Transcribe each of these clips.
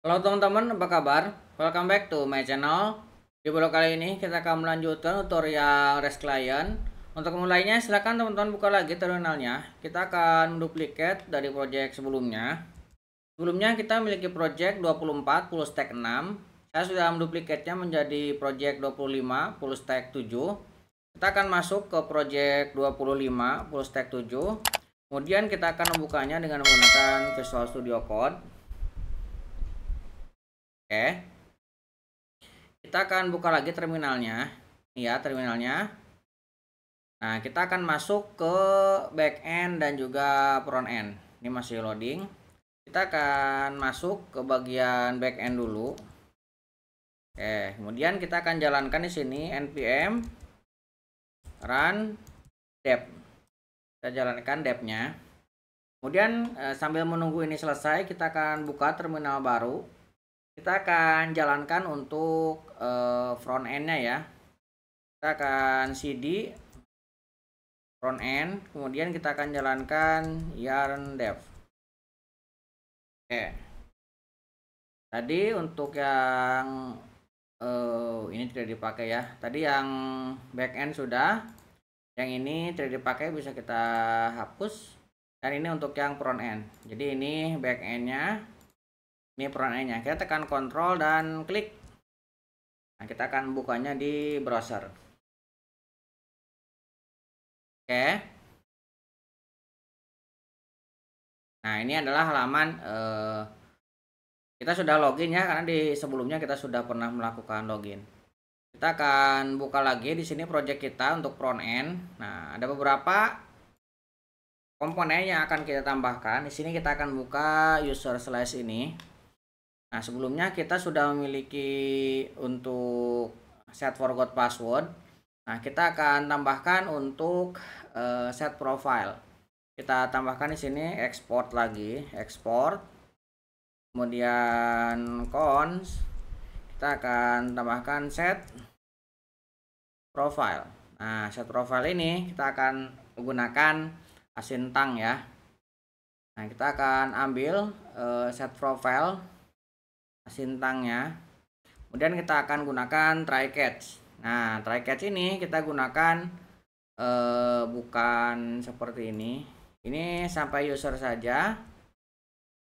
Halo teman-teman, apa kabar? Welcome back to my channel. Di video kali ini kita akan melanjutkan tutorial REST Client. Untuk memulainya, silakan teman-teman buka lagi terminalnya. Kita akan duplicate dari project sebelumnya. Sebelumnya kita memiliki project 24 full stack 6. Saya sudah menduplikatnya menjadi project 25 full stack 7. Kita akan masuk ke project 25 full stack 7. Kemudian kita akan membukanya dengan menggunakan Visual Studio Code. Oke. Kita akan buka lagi terminalnya. Ya, terminalnya. Nah, kita akan masuk ke backend dan juga front end. Ini masih loading. Kita akan masuk ke bagian backend dulu. Oke, kemudian kita akan jalankan di sini npm run dev. Kita jalankan devnya. Kemudian sambil menunggu ini selesai, kita akan buka terminal baru. Kita akan jalankan untuk front end-nya ya. Kita akan cd front end, kemudian kita akan jalankan yarn dev. Oke. Tadi untuk yang ini tidak dipakai ya. Tadi yang back end sudah. Yang ini tidak dipakai, bisa kita hapus. Dan ini untuk yang front end. Jadi ini back end-nya. Ini front end-nya. Kita tekan Ctrl dan klik. Nah, kita akan bukanya di browser. Oke. Nah, ini adalah halaman kita sudah login ya, karena di sebelumnya kita sudah pernah melakukan login. Kita akan buka lagi di sini project kita untuk front end. Nah, ada beberapa komponen yang akan kita tambahkan. Di sini kita akan buka user slash ini. Nah, sebelumnya kita sudah memiliki untuk set forgot password. Nah, kita akan tambahkan untuk set profile. Kita tambahkan di sini export lagi, export. Kemudian cons, kita akan tambahkan set profile. Nah, set profile ini kita akan menggunakan asintang ya. Nah, kita akan ambil set profile asintangnya. Kemudian kita akan gunakan try catch. Nah, try catch ini kita gunakan bukan seperti ini. Ini sampai user saja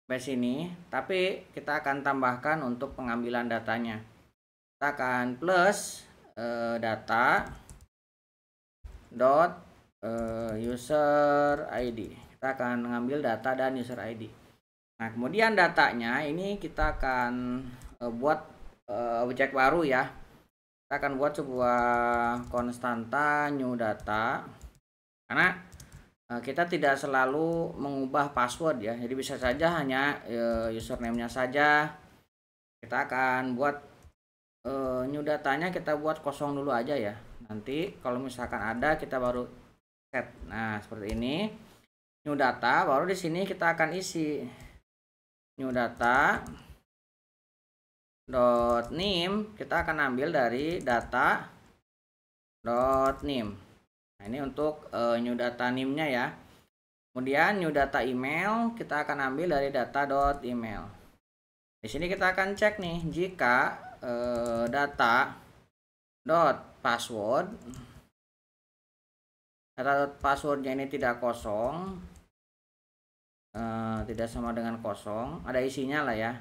sampai sini, tapi kita akan tambahkan untuk pengambilan datanya. Kita akan plus data dot user ID. Kita akan mengambil data dan user ID. Nah, kemudian datanya ini kita akan buat objek baru ya. Kita akan buat sebuah konstanta new data, karena kita tidak selalu mengubah password ya, jadi bisa saja hanya username-nya saja. Kita akan buat new datanya, kita buat kosong dulu aja ya. Nanti kalau misalkan ada kita baru set. Nah, seperti ini. New data, baru di sini kita akan isi new data dot name. Kita akan ambil dari data dot name. Nah, ini untuk new data name-nya ya. Kemudian new data email kita akan ambil dari data dot email. Di sini kita akan cek nih, jika data dot password, data dot passwordnya ini tidak kosong, tidak sama dengan kosong, ada isinya lah ya.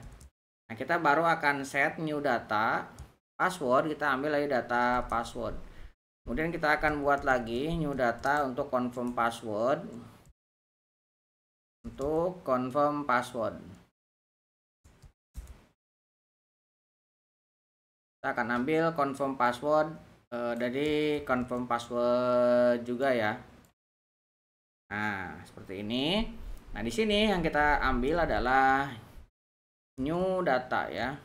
Nah, kita baru akan set new data password, kita ambil dari data password. Kemudian kita akan buat lagi new data untuk confirm password. Untuk confirm password, kita akan ambil confirm password dari confirm password juga ya. Nah, seperti ini. Nah, di sini yang kita ambil adalah new data ya.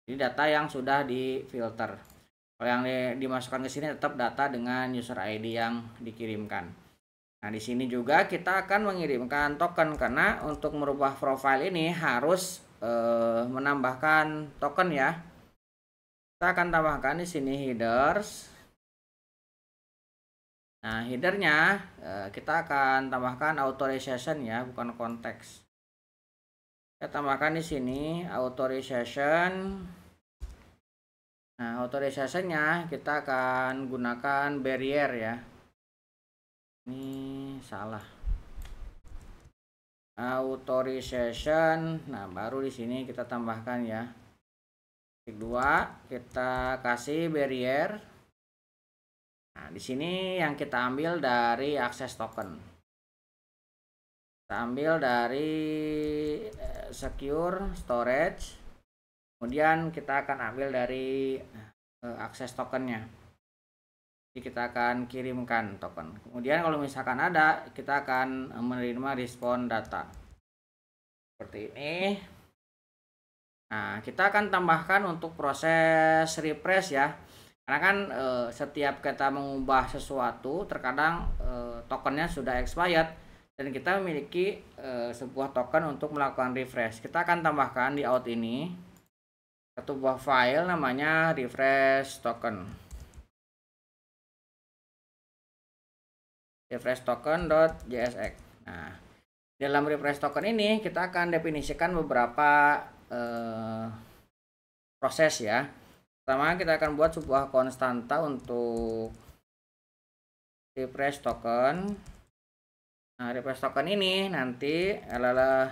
Ini data yang sudah difilter. Kalau yang dimasukkan ke sini tetap data dengan user ID yang dikirimkan. Nah, di sini juga kita akan mengirimkan token, karena untuk merubah profile ini harus menambahkan token ya. Kita akan tambahkan di sini headers. Nah, headernya kita akan tambahkan authorization ya, bukan konteks. Saya tambahkan di sini authorization. Nah, authorizationnya kita akan gunakan barrier ya. Ini salah. Authorization. Nah, baru di sini kita tambahkan ya. Klik 2, kita kasih barrier. Nah, di sini yang kita ambil dari akses token. Kita ambil dari secure storage. Kemudian kita akan ambil dari akses tokennya. Jadi kita akan kirimkan token. Kemudian kalau misalkan ada, kita akan menerima respon data. Seperti ini. Nah, kita akan tambahkan untuk proses refresh ya. Karena kan setiap kita mengubah sesuatu, terkadang tokennya sudah expired dan kita memiliki sebuah token untuk melakukan refresh. Kita akan tambahkan di out ini satu buah file namanya refresh token. Refresh token.jsx. Nah, dalam refresh token ini kita akan definisikan beberapa proses ya. Pertama, kita akan buat sebuah konstanta untuk refresh token. Nah, refresh token ini nanti adalah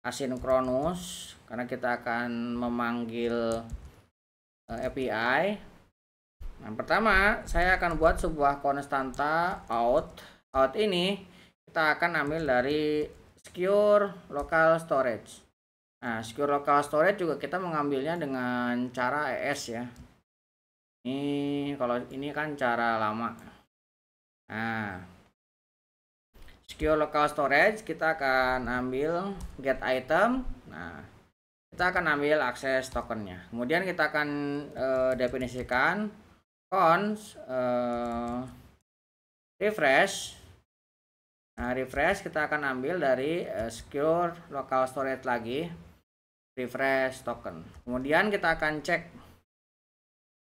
asinkronus karena kita akan memanggil API. Nah, pertama saya akan buat sebuah konstanta out. Out ini kita akan ambil dari secure local storage. Nah, secure local storage juga kita mengambilnya dengan cara ES ya. Ini kalau ini kan cara lama. Nah, secure local storage kita akan ambil get item. Nah, kita akan ambil akses tokennya. Kemudian kita akan definisikan const refresh. Nah, refresh kita akan ambil dari secure local storage lagi, refresh token. Kemudian kita akan cek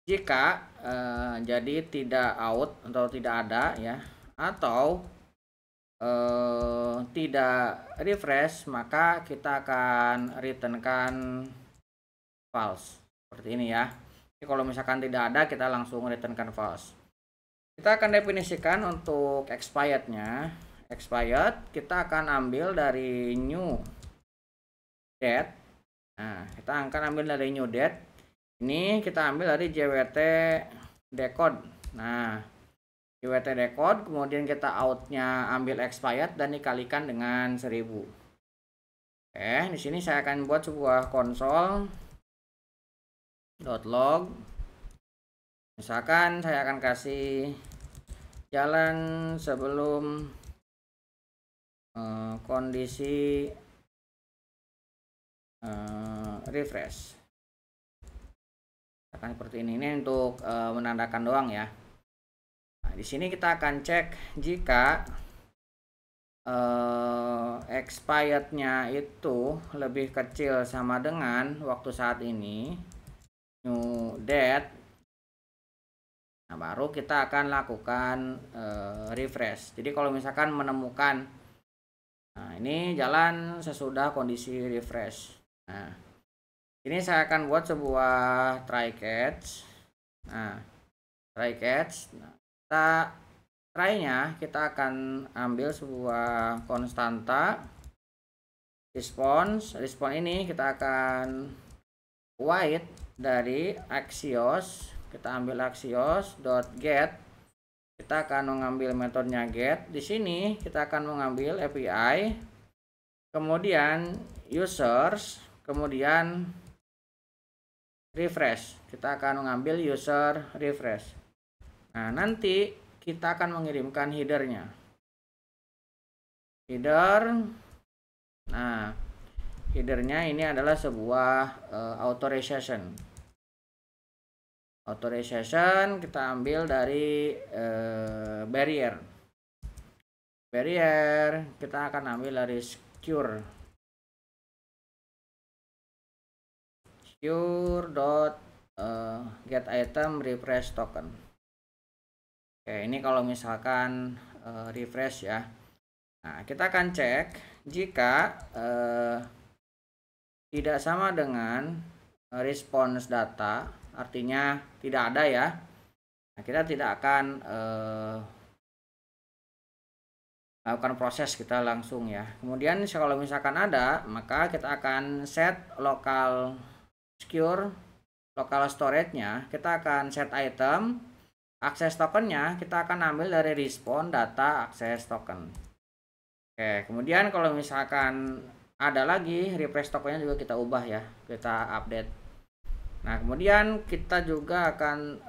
jika jadi tidak out atau tidak ada ya, atau tidak refresh, maka kita akan returnkan false seperti ini ya. Jadi kalau misalkan tidak ada, kita langsung returnkan false. Kita akan definisikan untuk expirednya. Expired kita akan ambil dari new date. Nah, kita akan ambil dari new date. Ini kita ambil dari JWT decode. Nah, JWT decode, kemudian kita outnya ambil expired dan dikalikan dengan 1000. Oke, di sini saya akan buat sebuah console.log. Misalkan saya akan kasih jalan sebelum kondisi refresh. Akan seperti ini untuk menandakan doang ya. Nah, di sini kita akan cek jika expirednya itu lebih kecil sama dengan waktu saat ini, new date. Nah, baru kita akan lakukan refresh. Jadi kalau misalkan menemukan, nah ini jalan sesudah kondisi refresh. Nah, ini saya akan buat sebuah try catch. Nah, try catch. Nah, try-nya kita akan ambil sebuah konstanta response. Respon ini kita akan wait dari Axios. Kita ambil axios.get. Kita akan mengambil metodenya get. Di sini kita akan mengambil API. Kemudian users, kemudian refresh. Kita akan mengambil user refresh. Nah, nanti kita akan mengirimkan headernya. Header. Nah, headernya ini adalah sebuah authorization. Authorization kita ambil dari barrier. Barrier kita akan ambil dari secure get item refresh token. Oke, ini kalau misalkan refresh ya. Nah, kita akan cek jika tidak sama dengan response data, artinya tidak ada ya. Nah, kita tidak akan lakukan proses, kita langsung ya. Kemudian kalau misalkan ada, maka kita akan set local secure, local storage-nya, kita akan set item, akses tokennya kita akan ambil dari respond data akses token. Oke, kemudian kalau misalkan ada lagi refresh tokennya juga kita ubah ya, kita update. Nah, kemudian kita juga akan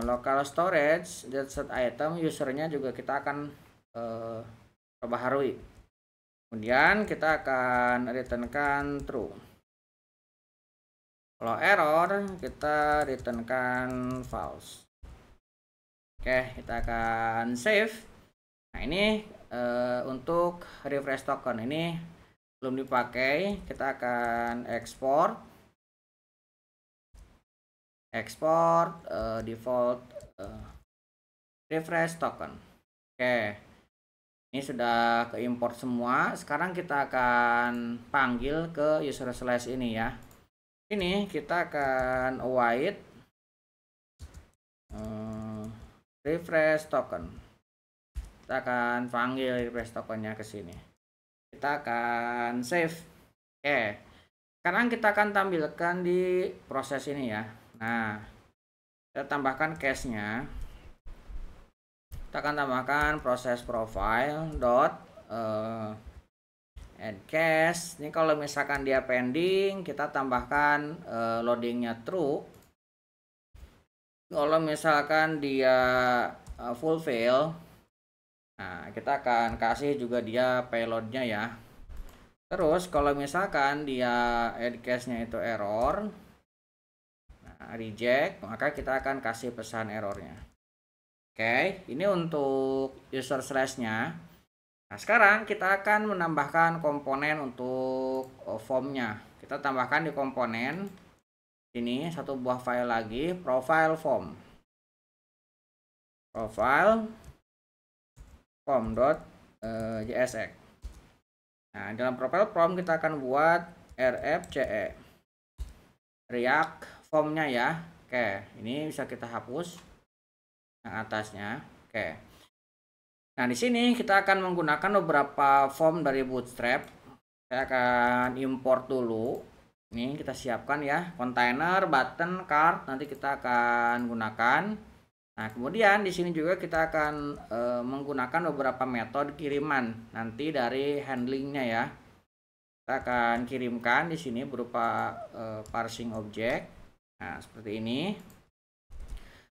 local storage set item, usernya juga kita akan perbaharui. Kemudian kita akan returnkan true. Kalau error kita returnkan false. Oke, kita akan save. Nah, ini untuk refresh token ini belum dipakai, kita akan export default refresh token. Oke, ini sudah ke import semua. Sekarang kita akan panggil ke user slash ini ya. Ini kita akan await refresh token. Kita akan panggil refresh tokennya ke sini. Kita akan save. Oke, sekarang kita akan tampilkan di proses ini ya. Nah, kita tambahkan cache-nya. Kita akan tambahkan proses profile dot add cache. Ini kalau misalkan dia pending, kita tambahkan loadingnya true. Kalau misalkan dia fulfill, nah kita akan kasih juga dia payloadnya ya. Terus kalau misalkan dia add cache-nya itu error, nah, reject, maka kita akan kasih pesan errornya. Oke, ini untuk user slash-nya. Nah, sekarang kita akan menambahkan komponen untuk form-nya. Kita tambahkan di komponen ini satu buah file lagi, profile form. Profile form.jsx. Nah, dalam profile form kita akan buat rfce. React formnya ya. Oke, ini bisa kita hapus yang atasnya. Oke. Nah, di sini kita akan menggunakan beberapa form dari Bootstrap. Saya akan import dulu. Ini kita siapkan ya, container, button, card, nanti kita akan gunakan. Nah, kemudian di sini juga kita akan menggunakan beberapa metode kiriman nanti dari handlingnya ya. Kita akan kirimkan di sini berupa parsing object. Nah, seperti ini.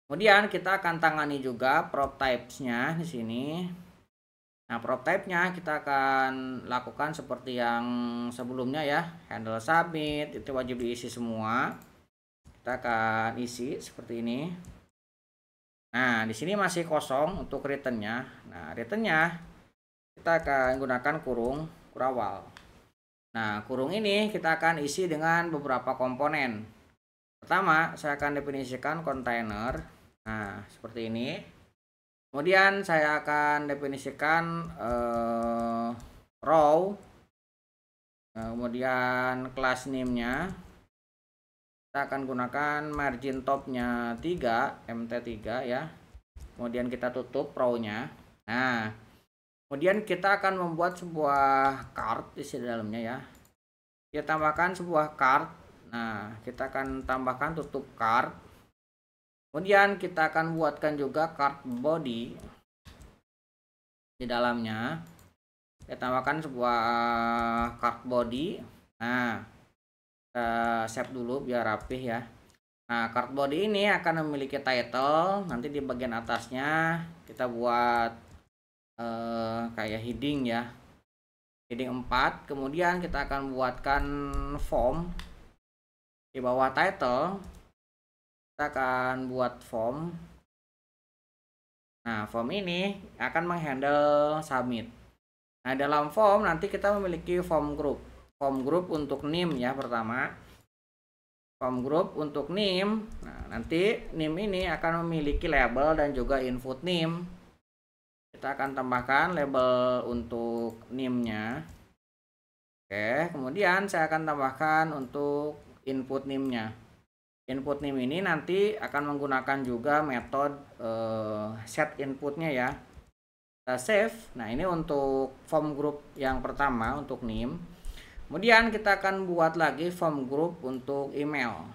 Kemudian kita akan tangani juga prop types-nya di sini. Nah, prop type-nya kita akan lakukan seperti yang sebelumnya ya. Handle submit itu wajib diisi semua. Kita akan isi seperti ini. Nah, di sini masih kosong untuk return-nya. Nah, return-nya kita akan gunakan kurung kurawal. Nah, kurung ini kita akan isi dengan beberapa komponen. Pertama, saya akan definisikan kontainer. Nah, seperti ini. Kemudian saya akan definisikan row. Nah, kemudian class name-nya kita akan gunakan margin top-nya 3, mt3 ya. Kemudian kita tutup row-nya. Nah, kemudian kita akan membuat sebuah card di dalamnya ya. Kita tambahkan sebuah card. Nah, kita akan tambahkan tutup card. Kemudian kita akan buatkan juga card body di dalamnya. Kita tambahkan sebuah card body. Nah, kita save dulu biar rapih ya. Nah, card body ini akan memiliki title. Nanti di bagian atasnya kita buat kayak heading ya. Heading 4. Kemudian kita akan buatkan form di bawah title. Kita akan buat form. Nah, form ini akan menghandle submit. Nah, dalam form nanti kita memiliki form group. Form group untuk name ya pertama. Form group untuk name. Nah, nanti name ini akan memiliki label dan juga input name. Kita akan tambahkan label untuk name-nya. Oke, kemudian saya akan tambahkan untuk input name-nya. Input name ini nanti akan menggunakan juga metode set inputnya ya. Kita save. Nah, ini untuk form group yang pertama untuk name. Kemudian kita akan buat lagi form group untuk email.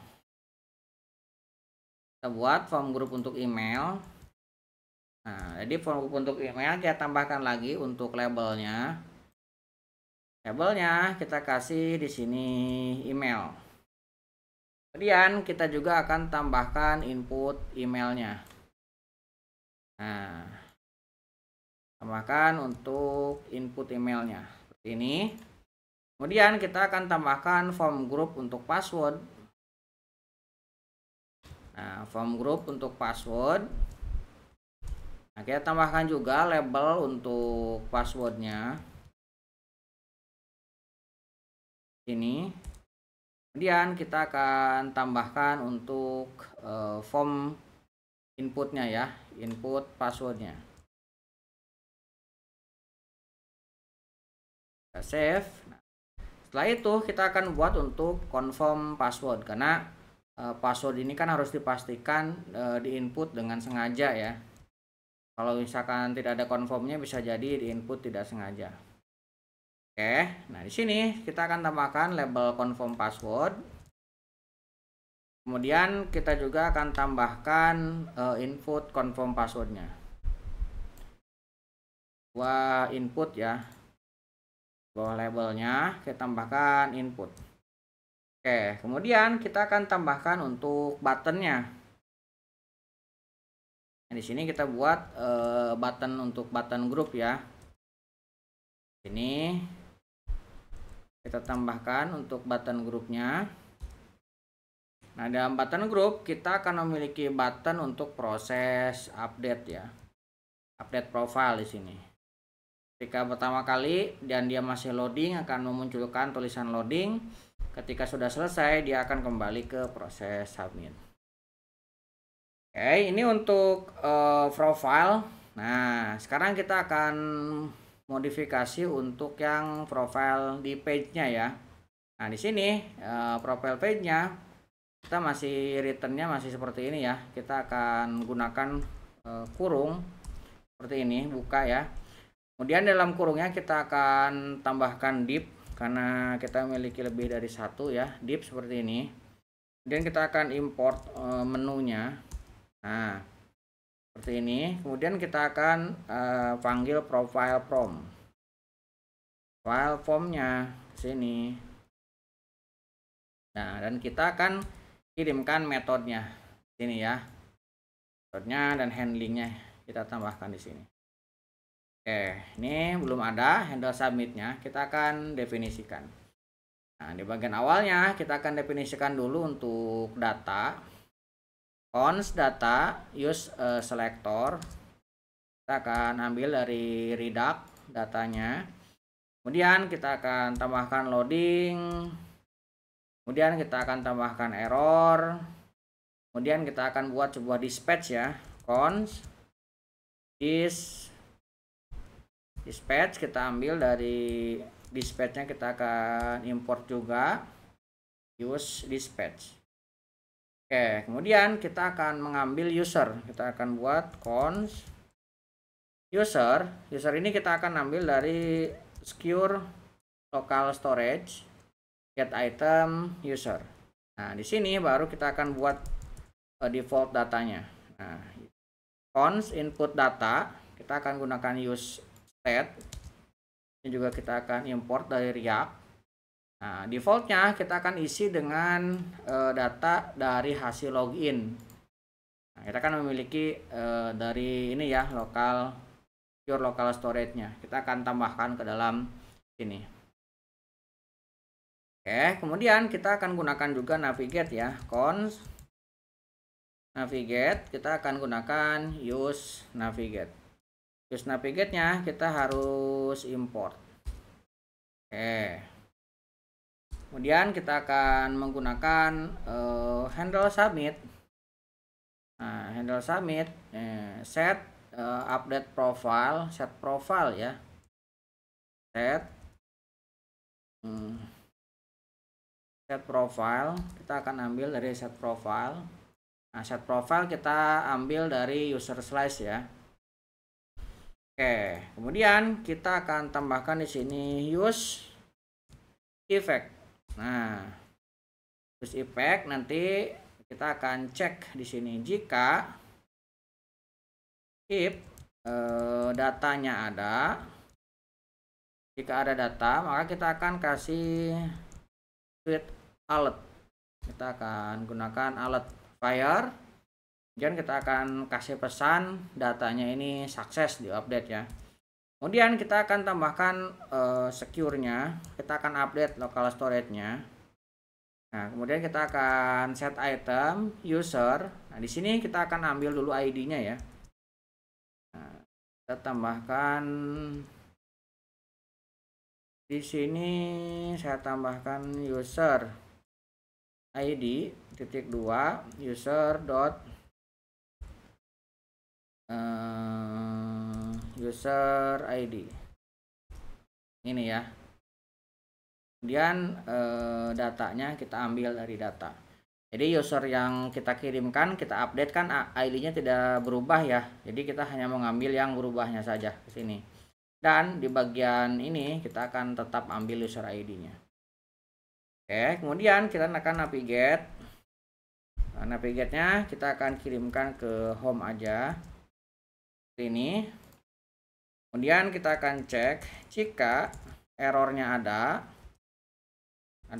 Kita buat form group untuk email. Nah, jadi form group untuk email kita tambahkan lagi untuk labelnya. Labelnya kita kasih di sini email. Kemudian kita juga akan tambahkan input emailnya. Nah, tambahkan untuk input emailnya seperti ini. Kemudian kita akan tambahkan form group untuk password. Nah, form group untuk password. Nah, kita tambahkan juga label untuk passwordnya. Ini. Kemudian kita akan tambahkan untuk form inputnya ya, input passwordnya. Kita save. Nah, setelah itu kita akan buat untuk confirm password, karena password ini kan harus dipastikan di input dengan sengaja ya. Kalau misalkan tidak ada confirmnya, bisa jadi di input tidak sengaja. Oke, nah di sini kita akan tambahkan label confirm password. Kemudian kita juga akan tambahkan input confirm passwordnya. Dua input ya. Bawah labelnya kita tambahkan input. Oke, kemudian kita akan tambahkan untuk buttonnya. Nah, di sini kita buat button untuk button group ya. Ini kita tambahkan untuk button grupnya. Nah, dalam button group kita akan memiliki button untuk proses update ya. Update profile di sini. Ketika pertama kali dan dia masih loading, akan memunculkan tulisan loading. Ketika sudah selesai, dia akan kembali ke proses submit. Oke, ini untuk profile. Nah, sekarang kita akan modifikasi untuk yang profile di page-nya ya. Nah, di sini profile page-nya kita masih returnnya masih seperti ini ya. Kita akan gunakan kurung seperti ini, buka ya. Kemudian dalam kurungnya kita akan tambahkan div, karena kita memiliki lebih dari satu ya, div seperti ini. Kemudian kita akan import menunya. Nah, seperti ini. Kemudian kita akan panggil profile form. File formnya sini. Nah, dan kita akan kirimkan metodenya sini ya. Metodenya dan handlingnya kita tambahkan di sini. Oke, ini belum ada handle submitnya, kita akan definisikan. Nah, di bagian awalnya kita akan definisikan dulu untuk data. Const data use selector. Kita akan ambil dari redact datanya. Kemudian kita akan tambahkan loading. Kemudian kita akan tambahkan error. Kemudian kita akan buat sebuah dispatch ya. Const dispatch kita ambil dari dispatchnya, kita akan import juga use dispatch. Oke, kemudian kita akan mengambil user. Kita akan buat const user. User ini kita akan ambil dari secure local storage get item user. Nah, di sini baru kita akan buat default datanya. Nah, const input data kita akan gunakan use state. Ini juga kita akan import dari React. Nah, defaultnya kita akan isi dengan data dari hasil login. Nah, kita akan memiliki dari ini ya, pure local storage-nya. Kita akan tambahkan ke dalam sini. Oke, kemudian kita akan gunakan juga navigate ya. Const navigate, kita akan gunakan use navigate. Use navigate-nya kita harus import. Oke. Kemudian kita akan menggunakan handle submit. Nah, handle submit set update profile, set profile ya. Set set profile, kita akan ambil dari set profile. Nah, set profile kita ambil dari user slice ya. Oke, kemudian kita akan tambahkan di sini use effect. Nah, use effect nanti kita akan cek di sini jika if datanya ada. Jika ada data, maka kita akan kasih tweet alert. Kita akan gunakan alert fire. Kemudian kita akan kasih pesan datanya ini sukses di update ya. Kemudian kita akan tambahkan secure-nya. Kita akan update local storage-nya. Nah, kemudian kita akan set item user. Nah, di sini kita akan ambil dulu ID-nya ya. Nah, kita tambahkan di sini, saya tambahkan user ID titik 2 user dot user ID ini ya. Kemudian datanya kita ambil dari data. Jadi user yang kita kirimkan, kita update kan ID-nya tidak berubah ya. Jadi kita hanya mengambil yang berubahnya saja ke sini. Dan di bagian ini kita akan tetap ambil user ID-nya. Oke, kemudian kita akan navigate. Nah, navigate-nya kita akan kirimkan ke home aja. Ini. Kemudian kita akan cek jika errornya ada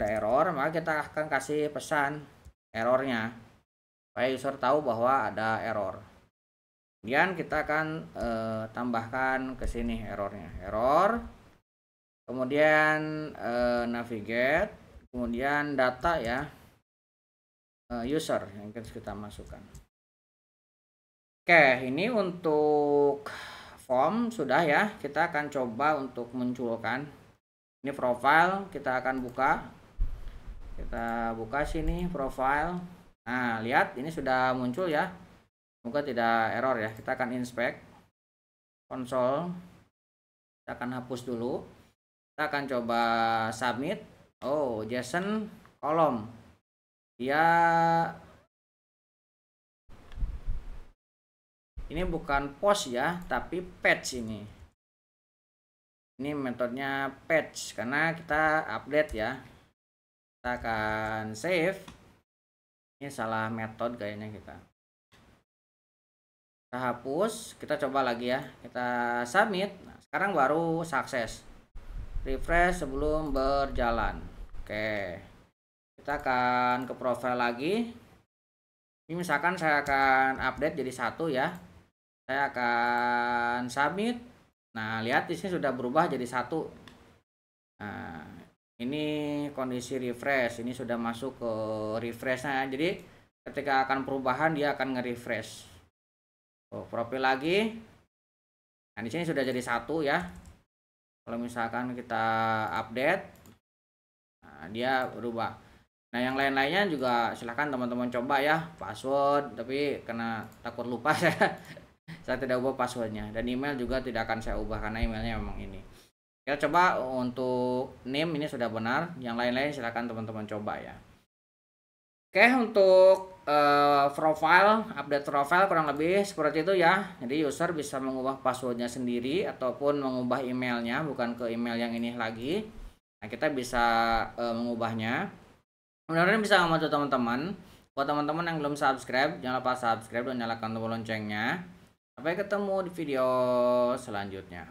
error, maka kita akan kasih pesan errornya supaya user tahu bahwa ada error. Kemudian kita akan tambahkan ke sini errornya, kemudian navigate, kemudian data ya, user yang kita masukkan. Oke, ini untuk form sudah ya. Kita akan coba untuk munculkan ini profile. Kita akan buka, kita buka sini profile. Nah, lihat ini sudah muncul ya. Semoga tidak error ya. Kita akan inspect konsol, kita akan hapus dulu. Kita akan coba submit. Oh, JSON kolom, dia ini bukan post ya, tapi patch ini metodenya patch karena kita update ya. Kita akan save. Ini salah metode kayaknya, kita hapus, kita coba lagi ya, kita submit. Nah, sekarang baru sukses. Refresh sebelum berjalan. Oke, kita akan ke profile lagi. Ini misalkan saya akan update jadi 1 ya. Saya akan submit. Nah, lihat di sini sudah berubah jadi 1. Nah, ini kondisi refresh, ini sudah masuk ke refreshnya. Jadi ketika akan perubahan dia akan nge-refresh. Profil lagi. Nah, di sini sudah jadi 1 ya. Kalau misalkan kita update, nah, dia berubah. Nah, yang lain-lainnya juga silahkan teman-teman coba ya. Password, tapi karena takut lupa saya tidak ubah passwordnya. Dan email juga tidak akan saya ubah karena emailnya memang ini. Kita coba untuk name ini sudah benar. Yang lain-lain silahkan teman-teman coba ya. Oke, untuk profile, update profile kurang lebih seperti itu ya. Jadi user bisa mengubah passwordnya sendiri ataupun mengubah emailnya, bukan ke email yang ini lagi. Nah, kita bisa mengubahnya. Mudah-mudahan bisa membantu teman-teman. Buat teman-teman yang belum subscribe, jangan lupa subscribe dan nyalakan tombol loncengnya. Sampai ketemu di video selanjutnya.